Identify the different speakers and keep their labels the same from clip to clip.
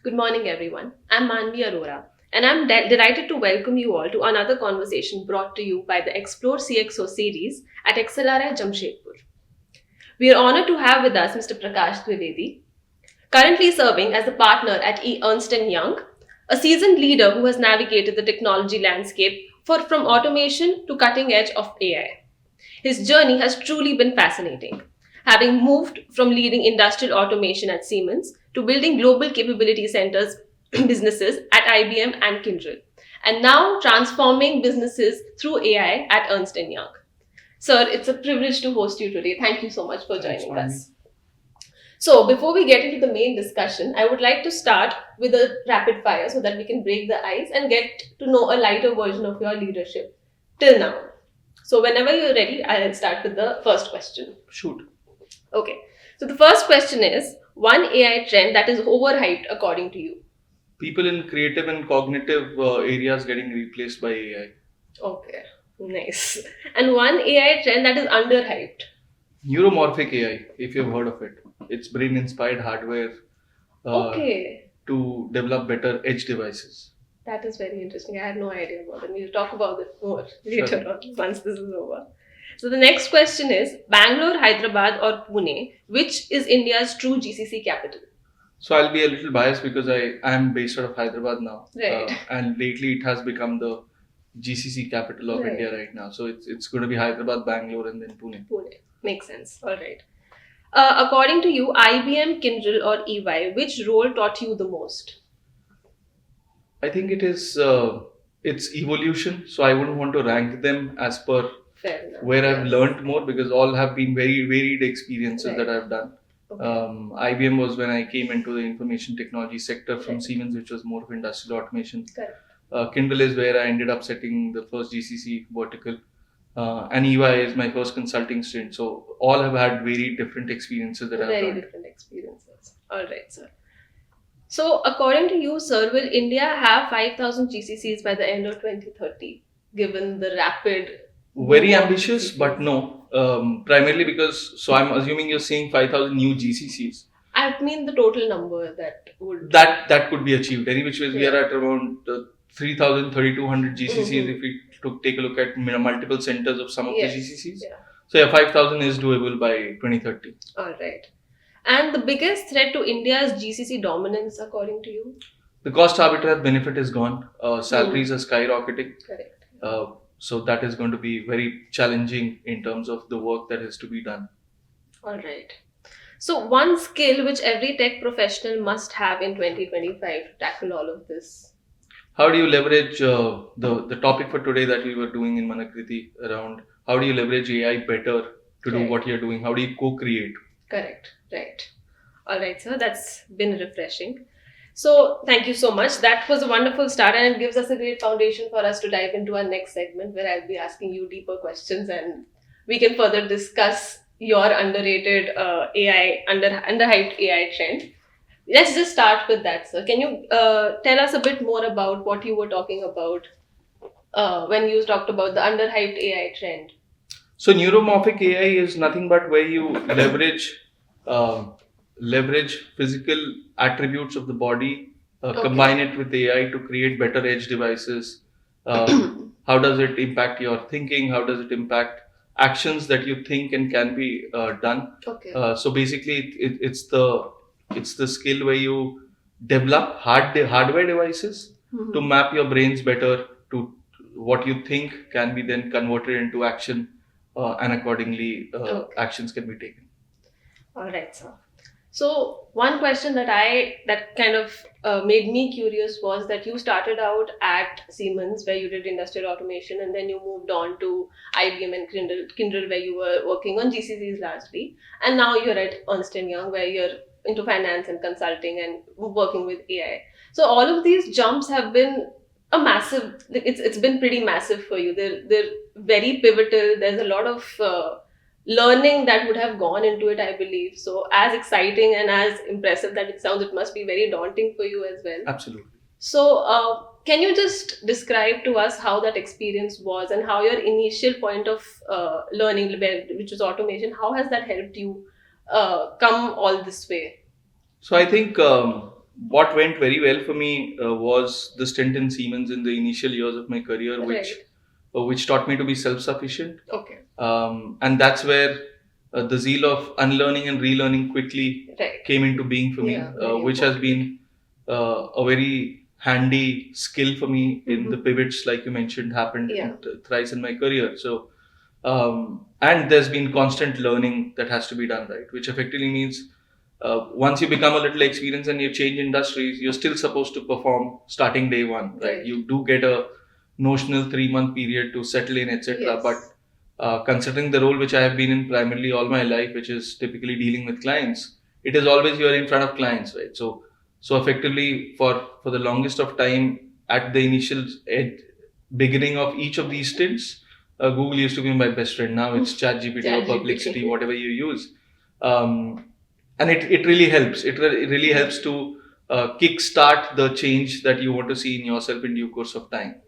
Speaker 1: Good morning, everyone. I'm Manvi Arora, and I'm delighted to welcome you all to another conversation brought to you by the Xplore CXO series at XLRI Jamshedpur. We are honored to have with us Mr. Prakash Dwivedi, currently serving as a partner at Ernst& Young, a seasoned leader who has navigated the technology landscape from automation to cutting edge of AI. His journey has truly been fascinating, having moved from leading industrial automation at Siemens to building global capability centers businesses at IBM and Kindred, and now transforming businesses through AI at Ernst& Young. Sir, it's a privilege to host you today. Thank you so much for joining us. So, before we get into the main discussion, I would like to start with a rapid fire so that we can break the ice and get to know a lighter version of your leadership till now. So, whenever you're ready, I'll start with the first question.
Speaker 2: Shoot.
Speaker 1: Okay. So, the first question is one AI trend that is overhyped according to you?
Speaker 2: People in creative and cognitive areas getting replaced by AI.
Speaker 1: Okay. Nice. And one AI trend that is underhyped?
Speaker 2: Neuromorphic AI, if you've heard of it. It's brain-inspired hardware to develop better edge devices.
Speaker 1: That is very interesting. I had no idea about it. We'll talk about it more later on once this is over. So the next question is Bangalore, Hyderabad or Pune, which is India's true GCC capital?
Speaker 2: So I'll be a little biased because I am based out of Hyderabad now.
Speaker 1: Right.
Speaker 2: And lately it has become the GCC capital of India right now. So it's going to be Hyderabad, Bangalore and then Pune.
Speaker 1: Pune. Makes sense. All right. According to you, IBM, Kindred or EY, which role taught you the most?
Speaker 2: I think it is its evolution. So I wouldn't want to rank them as per where I've learned more because all have been very varied experiences that I've done. Okay. IBM was when I came into the information technology sector from Siemens, which was more of industrial automation. Kindle is where I ended up setting the first GCC vertical. And EY is my first consulting stint. So all have had very different experiences that I've learned. Very different experiences.
Speaker 1: All right, sir. So according to you, sir, will India have 5,000 GCCs by the end of 2030, given the rapid...
Speaker 2: Very ambitious, but no. Primarily because, so I'm assuming you're saying 5,000 new GCCs.
Speaker 1: I mean the total number that would...
Speaker 2: That could be achieved. Any which ways we are at around 3,000, 3,200 GCCs if we take a look at multiple centers of some of the GCCs. So yeah, 5,000 is doable by 2030.
Speaker 1: All right. And the biggest threat to India's GCC dominance, according to you?
Speaker 2: The cost arbitrage benefit is gone. Salaries are skyrocketing.
Speaker 1: Correct.
Speaker 2: So that is going to be very challenging in terms of the work that has to be done.
Speaker 1: All right. So one skill which every tech professional must have in 2025 to tackle all of this?
Speaker 2: How do you leverage the topic for today that we were doing in Manakriti around how do you leverage AI better to do what you're doing? How do you co-create?
Speaker 1: Correct. Right. All right, sir. That's been refreshing. So thank you so much. That was a wonderful start and it gives us a great foundation for us to dive into our next segment where I'll be asking you deeper questions and we can further discuss your underrated underhyped AI trend. Let's just start with that, sir. Can you tell us a bit more about what you were talking about when you talked about the underhyped AI trend?
Speaker 2: So neuromorphic AI is nothing but where you leverage physical attributes of the body, combine it with AI to create better edge devices. How does it impact your thinking? How does it impact actions that you think and can be done? So basically, it's the skill where you develop hardware devices to map your brains better to what you think can be then converted into action, and accordingly actions can be taken.
Speaker 1: All right, sir. So one question that kind of made me curious was that you started out at Siemens where you did industrial automation and then you moved on to IBM and Kindred where you were working on GCCs largely, and now you're at Ernst & Young where you're into finance and consulting and working with AI. So all of these jumps have been a massive, it's been pretty massive for you. They're very pivotal. There's a lot of learning that would have gone into it, I believe. So as exciting and as impressive that it sounds, it must be very daunting for you as well.
Speaker 2: Absolutely.
Speaker 1: So can you just describe to us how that experience was and how your initial point of learning, which was automation, how has that helped you come all this way?
Speaker 2: So I think what went very well for me was the stint in Siemens in the initial years of my career, which taught me to be self-sufficient.
Speaker 1: Okay.
Speaker 2: And that's where the zeal of unlearning and relearning quickly came into being for me, which has been a very handy skill for me in the pivots, like you mentioned, happened thrice in my career. So, and there's been constant learning that has to be done, right? Which effectively means once you become a little experienced and you change industries, you're still supposed to perform starting day one, right? You do get a notional 3-month period to settle in, etc. But considering the role which I have been in primarily all my life, which is typically dealing with clients, it is always you're in front of clients, right? So effectively for the longest of time at the initial beginning of each of these stints, Google used to be my best friend. Now it's ChatGPT or Perplexity, whatever you use. And it really helps. It really helps to kickstart the change that you want to see in yourself in due course of time.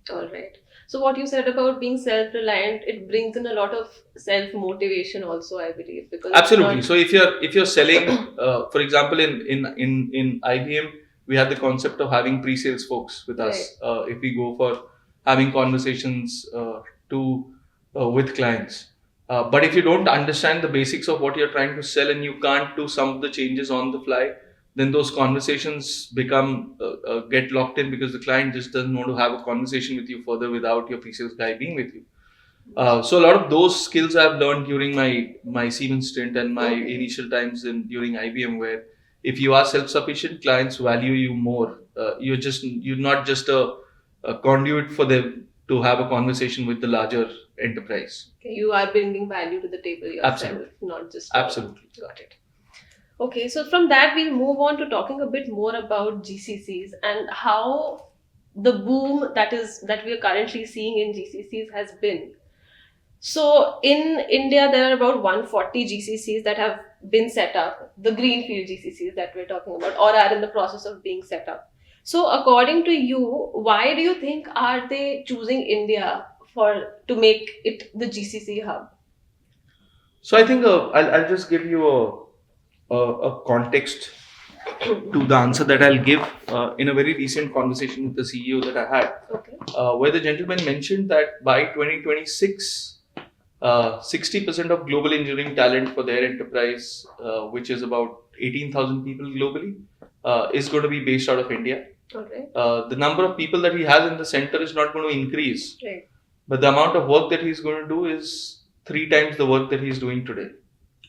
Speaker 1: All right. So what you said about being self-reliant, it brings in a lot of self-motivation also, I believe. Because
Speaker 2: absolutely. So if you're selling, for example, in IBM, we have the concept of having pre-sales folks with us. If we go for having conversations with clients. But if you don't understand the basics of what you're trying to sell and you can't do some of the changes on the fly, then those conversations become get locked in because the client just doesn't want to have a conversation with you further without your pre-sales guy being with you. So a lot of those skills I've learned during my Siemens stint and my initial times during IBM, where if you are self-sufficient, clients value you more. You're not just a conduit for them to have a conversation with the larger enterprise.
Speaker 1: Okay, you are bringing value to the table yourself,
Speaker 2: absolutely.
Speaker 1: Not just
Speaker 2: absolutely.
Speaker 1: Got it. Okay, so from that we'll move on to talking a bit more about GCCs and how the boom that we are currently seeing in GCCs has been. So in India, there are about 140 GCCs that have been set up, the greenfield GCCs that we're talking about, or are in the process of being set up. So according to you, why do you think are they choosing India to make it the GCC hub?
Speaker 2: So I think I'll just give you a context to the answer that I'll give in a very recent conversation with the CEO that I had, where the gentleman mentioned that by 2026, 60% of global engineering talent for their enterprise, which is about 18,000 people globally, is going to be based out of India. The number of people that he has in the center is not going to increase, but the amount of work that he's going to do is 3 times the work that he's doing today.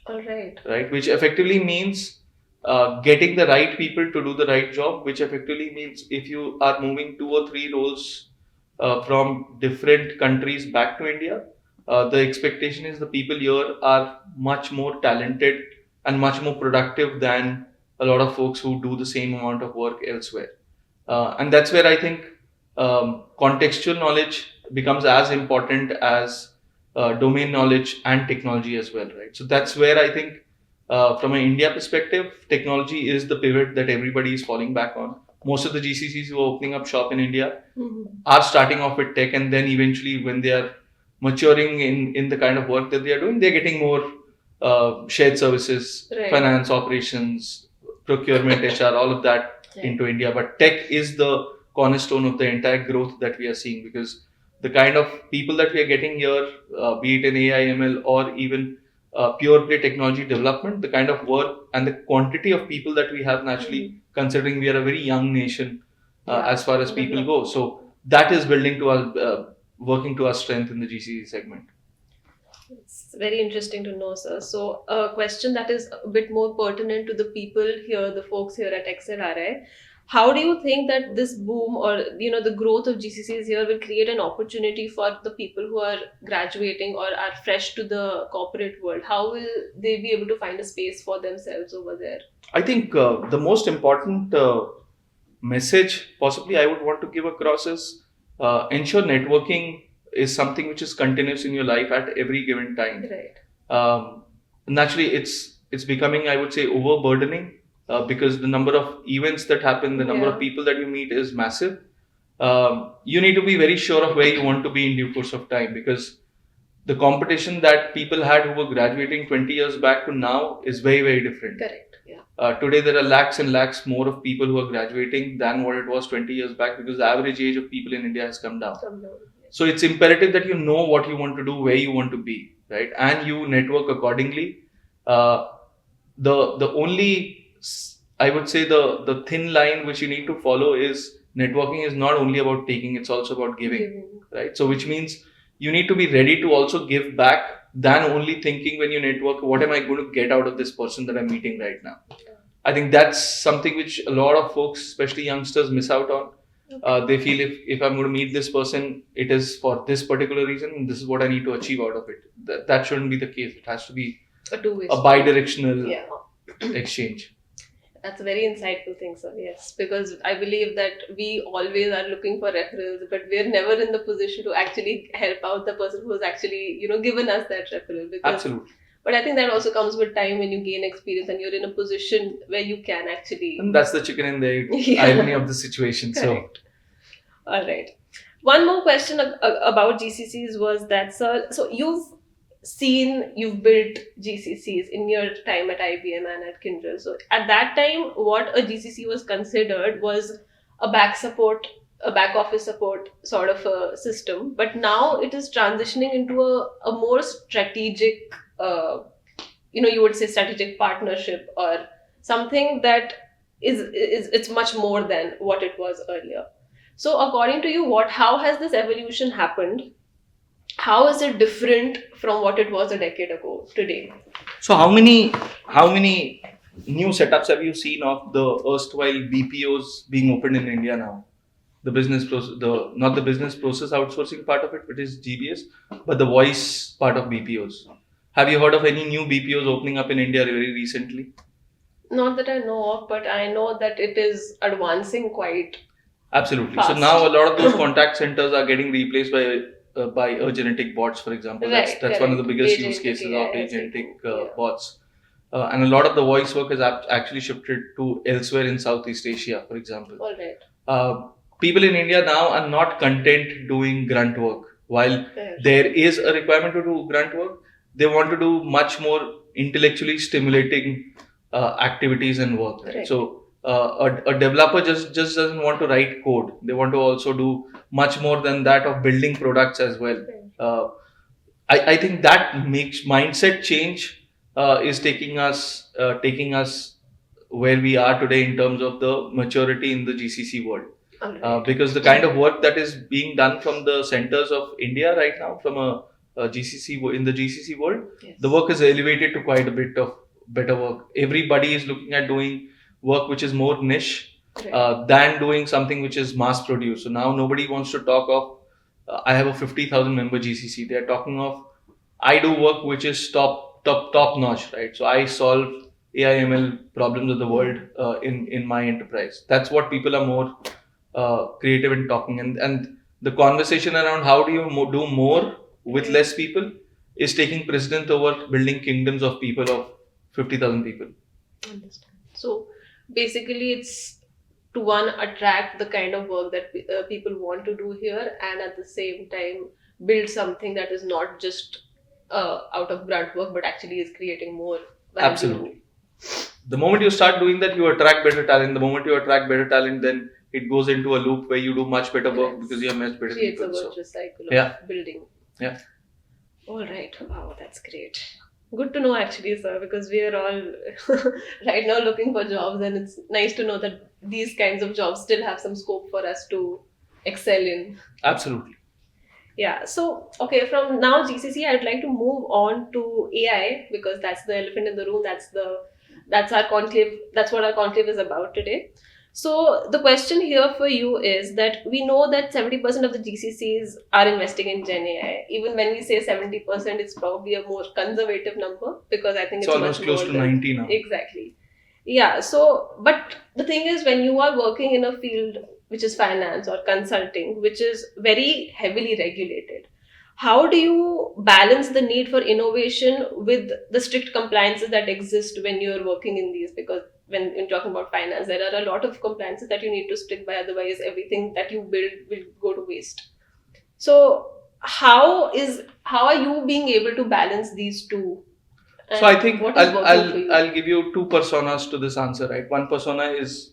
Speaker 2: Right, which effectively means getting the right people to do the right job, which effectively means if you are moving 2 or 3 roles from different countries back to India, the expectation is the people here are much more talented and much more productive than a lot of folks who do the same amount of work elsewhere. And that's where I think contextual knowledge becomes as important as domain knowledge and technology as well, right? So that's where I think from an India perspective, technology is the pivot that everybody is falling back on. Most of the GCCs who are opening up shop in India are starting off with tech, and then eventually when they are maturing in the kind of work that they are doing, they're getting more shared services, finance, operations, procurement, HR, all of that into India. But tech is the cornerstone of the entire growth that we are seeing, because the kind of people that we are getting here, be it in AI, ML, or even pure play technology development, the kind of work and the quantity of people that we have naturally, considering we are a very young nation as far as people go. So that is building to us, working to our strength in the GCC segment.
Speaker 1: It's very interesting to know, sir. So a question that is a bit more pertinent to the people here, the folks here at XLRI. How do you think that this boom or the growth of GCCs here will create an opportunity for the people who are graduating or are fresh to the corporate world? How will they be able to find a space for themselves over there?
Speaker 2: I think the most important message possibly I would want to give across is ensure networking is something which is continuous in your life at every given time. Naturally, it's becoming, I would say, overburdening. Because the number of events that happen, the number of people that you meet is massive. You need to be very sure of where you want to be in due course of time, because the competition that people had who were graduating 20 years back to now is very, very different.
Speaker 1: Correct. Yeah.
Speaker 2: Today, there are lakhs and lakhs more of people who are graduating than what it was 20 years back, because the average age of people in India has come down. So it's imperative that you know what you want to do, where you want to be, right? And you network accordingly. The only, I would say, the thin line which you need to follow is networking is not only about taking, it's also about giving. Right? So which means you need to be ready to also give back than only thinking when you network, what am I going to get out of this person that I'm meeting right now? I think that's something which a lot of folks, especially youngsters, miss out on. They feel if I'm going to meet this person, it is for this particular reason, and this is what I need to achieve out of it. That shouldn't be the case. It has to be a bi-directional exchange.
Speaker 1: That's a very insightful thing, sir. Yes, because I believe that we always are looking for referrals, but we're never in the position to actually help out the person who's actually, given us that referral. Because,
Speaker 2: absolutely.
Speaker 1: But I think that also comes with time when you gain experience and you're in a position where you can actually.
Speaker 2: And that's the chicken and the egg irony of the situation.
Speaker 1: Correct. So, all right. One more question about GCCs was that, sir. So you've built GCCs in your time at IBM and at Kindred. So at that time, what a GCC was considered was a back office support sort of a system. But now it is transitioning into a more strategic, you would say strategic partnership, or something that it's much more than what it was earlier. So according to you, how has this evolution happened? How is it different from what it was a decade ago today?
Speaker 2: So how many new setups have you seen of the erstwhile BPOs being opened in India now? The business process, not the business process outsourcing part of it, which is GBS, but the voice part of BPOs. Have you heard of any new BPOs opening up in India very recently?
Speaker 1: Not that I know of, but I know that it is advancing quite.
Speaker 2: Absolutely.
Speaker 1: Fast.
Speaker 2: So now a lot of those contact centers are getting replaced by agentic bots, for example.
Speaker 1: Right,
Speaker 2: that's one of the biggest use cases of agentic bots. And a lot of the voice work has actually shifted to elsewhere in Southeast Asia, for example.
Speaker 1: All right.
Speaker 2: People in India now are not content doing grunt work. While there is a requirement to do grunt work, they want to do much more intellectually stimulating activities and work. Right? So a developer just doesn't want to write code. They want to also do much more than that of building products as well. I think that makes mindset change is taking us where we are today in terms of the maturity in the GCC world. Because the kind of work that is being done from the centers of India right now, from a GCC in the GCC world, the work is elevated to quite a bit of better work. Everybody is looking at doing work which is more niche than doing something which is mass produced. So now nobody wants to talk of I have a 50,000 member GCC. They are talking of I do work which is top notch, right? So I solve AI ML problems of the world in my enterprise. That's what people are more creative in talking, and the conversation around how do you do more with less people is taking precedence over building kingdoms of people of 50,000 people.
Speaker 1: Understand. So basically it's to attract the kind of work that people want to do here, and at the same time build something that is not just out of grunt work but actually is creating more value.
Speaker 2: Absolutely. The moment you start doing that, you attract better talent. The moment you attract better talent, then it goes into a loop where you do much better work because you have much better people.
Speaker 1: It's a virtuous cycle of building.
Speaker 2: Yeah.
Speaker 1: All right. Wow, that's great. Good to know actually, sir, because we are all right now looking for jobs, and it's nice to know that these kinds of jobs still have some scope for us to excel in.
Speaker 2: Absolutely.
Speaker 1: Yeah. So, okay, from now GCC, I'd like to move on to AI because that's the elephant in the room. That's our conclave. That's what our conclave is about today. So the question here for you is that we know that 70% of the GCCs are investing in Gen AI. Even when we say 70%, it's probably a more conservative number because I think it's
Speaker 2: almost
Speaker 1: much
Speaker 2: close to 90 now.
Speaker 1: Exactly. Yeah. So, but the thing is, when you are working in a field which is finance or consulting, which is very heavily regulated, how do you balance the need for innovation with the strict compliances that exist when you're working in these? Because when you're talking about finance, there are a lot of compliances that you need to stick by, otherwise everything that you build will go to waste. So how are you being able to balance these two?
Speaker 2: So I
Speaker 1: And
Speaker 2: think
Speaker 1: what is working for you?
Speaker 2: I'll give you two personas to this answer, right? One persona is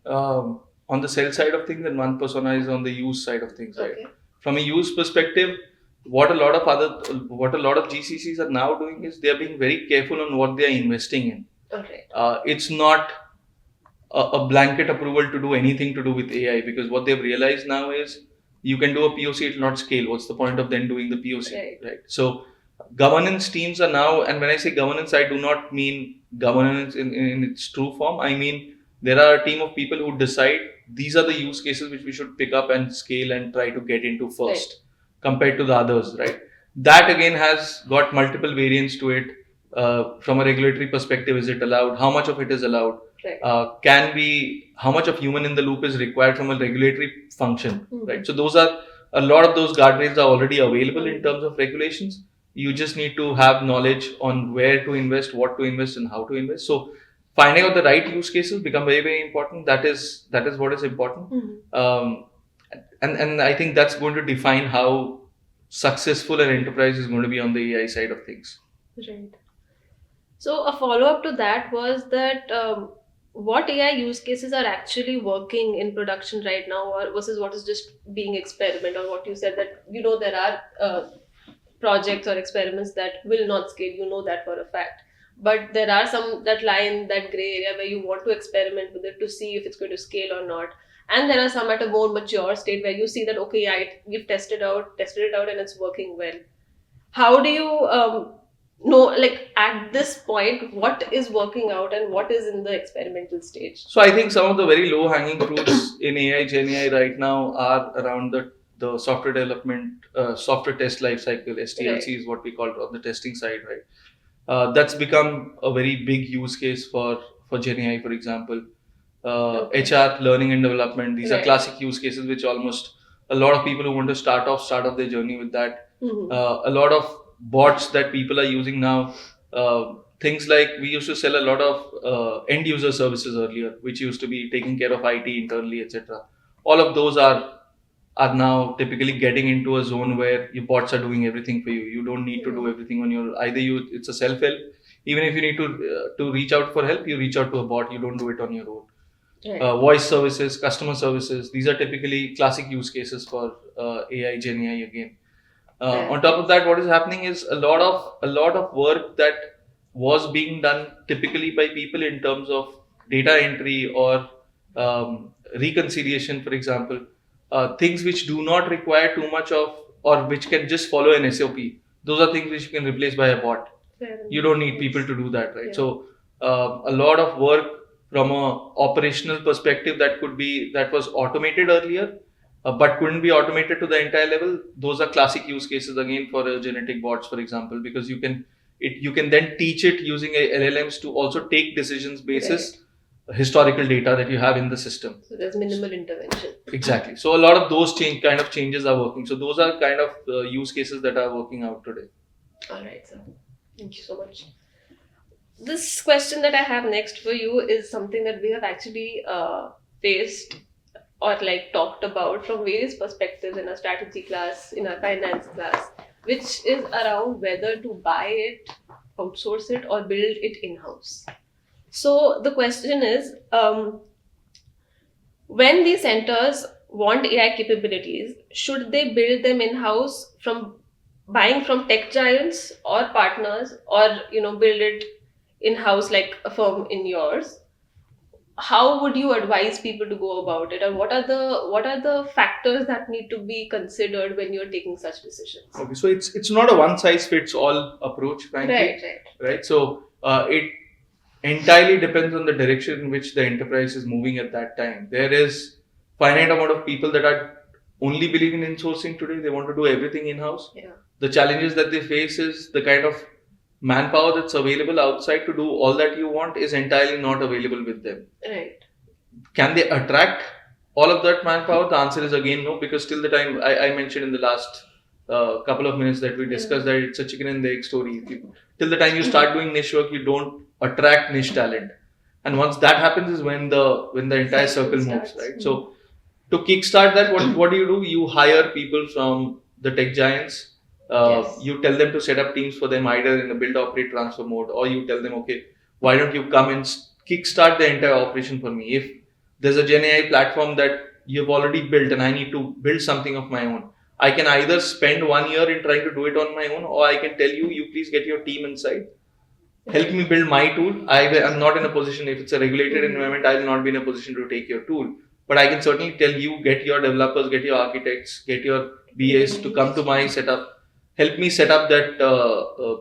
Speaker 2: on the sell side of things, and one persona is on the use side of things, right?
Speaker 1: Okay.
Speaker 2: From a use perspective, what a lot of GCCs are now doing is they are being very careful on what they are investing in.
Speaker 1: Okay.
Speaker 2: It's not a blanket approval to do anything to do with AI, because what they've realized now is you can do a POC, it will not scale. What's the point of then doing the POC, right? So governance teams are now, and when I say governance, I do not mean governance in its true form. I mean there are a team of people who decide these are the use cases which we should pick up and scale and try to get into first, compared to the others, right? That again has got multiple variants to it. From a regulatory perspective, is it allowed? How much of it is allowed? Can be how much of human in the loop is required from a regulatory function, right? So those are a lot of those guardrails are already available in terms of regulations. You just need to have knowledge on where to invest, what to invest, and how to invest. So finding out the right use cases become very, very important. That is what is important. And I think that's going to define how successful an enterprise is going to be on the AI side of things.
Speaker 1: Right. So a follow-up to that was that what AI use cases are actually working in production right now, or versus what is just being experiment, or what you said that there are projects or experiments that will not scale, that for a fact. But there are some that lie in that gray area where you want to experiment with it to see if it's going to scale or not. And there are some at a more mature state where you see that, okay, yeah, we've tested it out and it's working well. How do you know, like at this point, what is working out and what is in the experimental stage?
Speaker 2: So I think some of the very low hanging fruits in AI, Gen AI right now are around the software development, software test lifecycle. STLC is what we call it on the testing side, right? That's become a very big use case for Gen AI, for example. HR, learning and development. These are classic use cases which almost a lot of people who want to start off their journey with that. A lot of bots that people are using now. Things like we used to sell a lot of end user services earlier, which used to be taking care of IT internally, etc. All of those are now typically getting into a zone where your bots are doing everything for you. You don't need to do everything on your it's a self help. Even if you need to reach out for help, you reach out to a bot. You don't do it on your own. Voice services, customer services. These are typically classic use cases for AI, Gen AI again. On top of that, what is happening is a lot of work that was being done typically by people in terms of data entry or reconciliation, for example, things which do not require too much of, or which can just follow an SOP. Those are things which you can replace by a bot. You don't need people to do that, right? So a lot of work from a operational perspective that was automated earlier, but couldn't be automated to the entire level. Those are classic use cases again for genetic bots, for example, because you can then teach it using LLMs to also take decisions basis historical data that you have in the system.
Speaker 1: So there's minimal intervention.
Speaker 2: Exactly. So a lot of those kind of changes are working. So those are kind of use cases that are working out today.
Speaker 1: All right, sir. Thank you so much. This question that I have next for you is something that we have actually faced or like talked about from various perspectives in our strategy class, in our finance class, which is around whether to buy it, outsource it, or build it in-house. So the question is, when these centers want AI capabilities, should they build them in-house from buying from tech giants or partners, or build it in-house like a firm in yours? How would you advise people to go about it, and what are the factors that need to be considered when you're taking such decisions?
Speaker 2: Okay, so it's not a one size fits all approach, frankly. Right. So it entirely depends on the direction in which the enterprise is moving at that time. There is finite amount of people that are only believing in sourcing today. They want to do everything in-house. The challenges that they face is the kind of manpower that's available outside to do all that you want is entirely not available with them.
Speaker 1: Right.
Speaker 2: Can they attract all of that manpower? The answer is again no, because till the time I mentioned in the last couple of minutes that we discussed that it's a chicken and the egg story. Till the time you start doing niche work, you don't attract niche talent, and once that happens is when the entire circle moves, right? So to kickstart that, what do? You hire people from the tech giants.
Speaker 1: Yes.
Speaker 2: You tell them to set up teams for them either in a build, operate, transfer mode, or you tell them, okay, why don't you come and kickstart the entire operation for me? If there's a Gen AI platform that you've already built and I need to build something of my own, I can either spend 1 year in trying to do it on my own, or I can tell you, you please get your team inside. Help me build my tool. I'm not in a position, if it's a regulated environment, I will not be in a position to take your tool. But I can certainly tell you, get your developers, get your architects, get your BAs to come to my setup. Help me set up that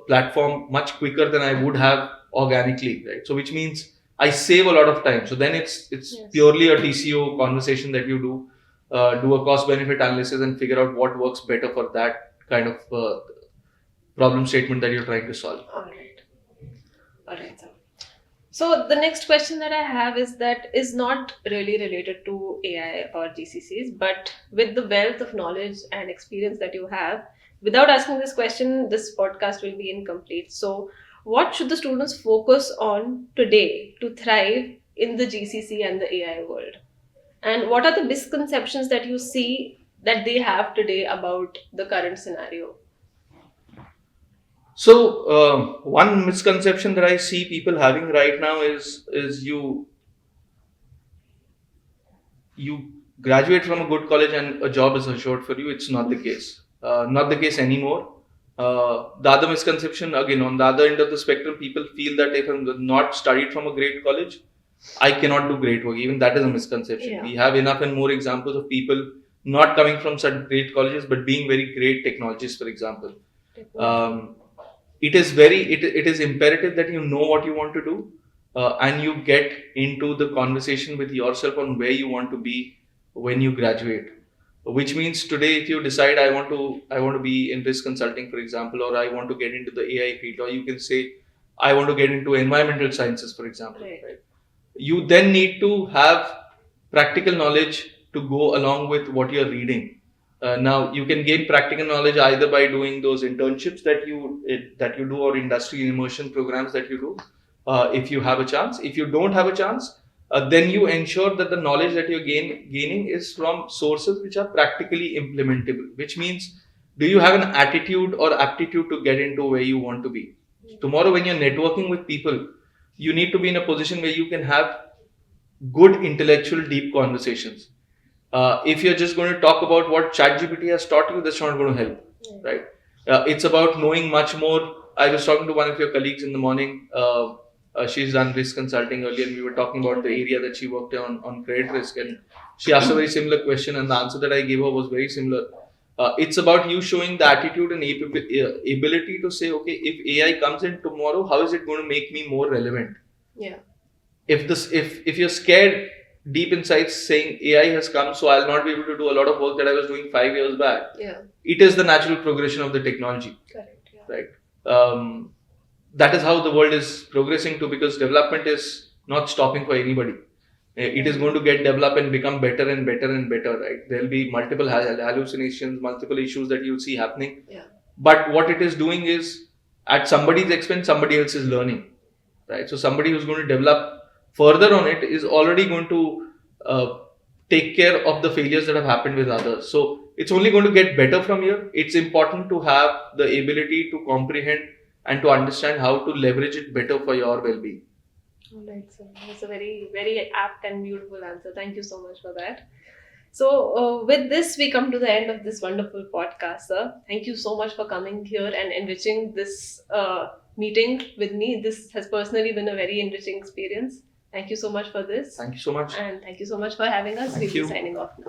Speaker 2: platform much quicker than I would have organically, right? So which means I save a lot of time. So then it's purely a TCO conversation that you do a cost benefit analysis and figure out what works better for that kind of problem statement that you're trying to solve.
Speaker 1: All right, sir. So the next question that I have is not really related to AI or GCCs, but with the wealth of knowledge and experience that you have, without asking this question, this podcast will be incomplete. So what should the students focus on today to thrive in the GCC and the AI world? And what are the misconceptions that you see that they have today about the current scenario?
Speaker 2: So one misconception that I see people having right now is you graduate from a good college and a job is assured for you. It's not the case. Not the case anymore. The other misconception, again, on the other end of the spectrum, people feel that if I'm not studied from a great college, I cannot do great work. Even that is a misconception.
Speaker 1: Yeah.
Speaker 2: We have enough and more examples of people not coming from such great colleges but being very great technologists, for example. It is imperative that you know what you want to do and you get into the conversation with yourself on where you want to be when you graduate. Which means today, if you decide I want to be in risk consulting, for example, or I want to get into the AI field, or you can say I want to get into environmental sciences, for example. Right? You then need to have practical knowledge to go along with what you're reading. Now you can gain practical knowledge either by doing those internships that you do or industry immersion programs that you do. If you have a chance, if you don't have a chance, then you ensure that the knowledge that you're gaining is from sources which are practically implementable. Which means, do you have an attitude or aptitude to get into where you want to be? Tomorrow, when you're networking with people, you need to be in a position where you can have good intellectual, deep conversations. If you're just going to talk about what ChatGPT has taught you, that's not going to help, right? It's about knowing much more. I was talking to one of your colleagues in the morning. She's done risk consulting earlier, and we were talking about the area that she worked on credit risk, and she asked a very similar question, and the answer that I gave her was very similar. It's about you showing the attitude and ability to say, okay, if AI comes in tomorrow, how is it going to make me more relevant?
Speaker 1: Yeah.
Speaker 2: If you're scared deep inside saying AI has come, so I'll not be able to do a lot of work that I was doing 5 years back.
Speaker 1: Yeah.
Speaker 2: It is the natural progression of the technology.
Speaker 1: Correct. Yeah.
Speaker 2: Right. That is how the world is progressing to, because development is not stopping for anybody. It is going to get developed and become better and better and better, right? There'll be multiple hallucinations, multiple issues that you'll see happening.
Speaker 1: Yeah.
Speaker 2: But what it is doing is, at somebody's expense, somebody else is learning, right? So somebody who's going to develop further on it is already going to take care of the failures that have happened with others. So it's only going to get better from here. It's important to have the ability to comprehend and to understand how to leverage it better for your well-being.
Speaker 1: All right, sir. That's a very, very apt and beautiful answer. Thank you so much for that. So with this, we come to the end of this wonderful podcast, sir. Thank you so much for coming here and enriching this meeting with me. This has personally been a very enriching experience. Thank you so much for this.
Speaker 2: Thank you so much.
Speaker 1: And thank you so much for having us. We'll be signing off now.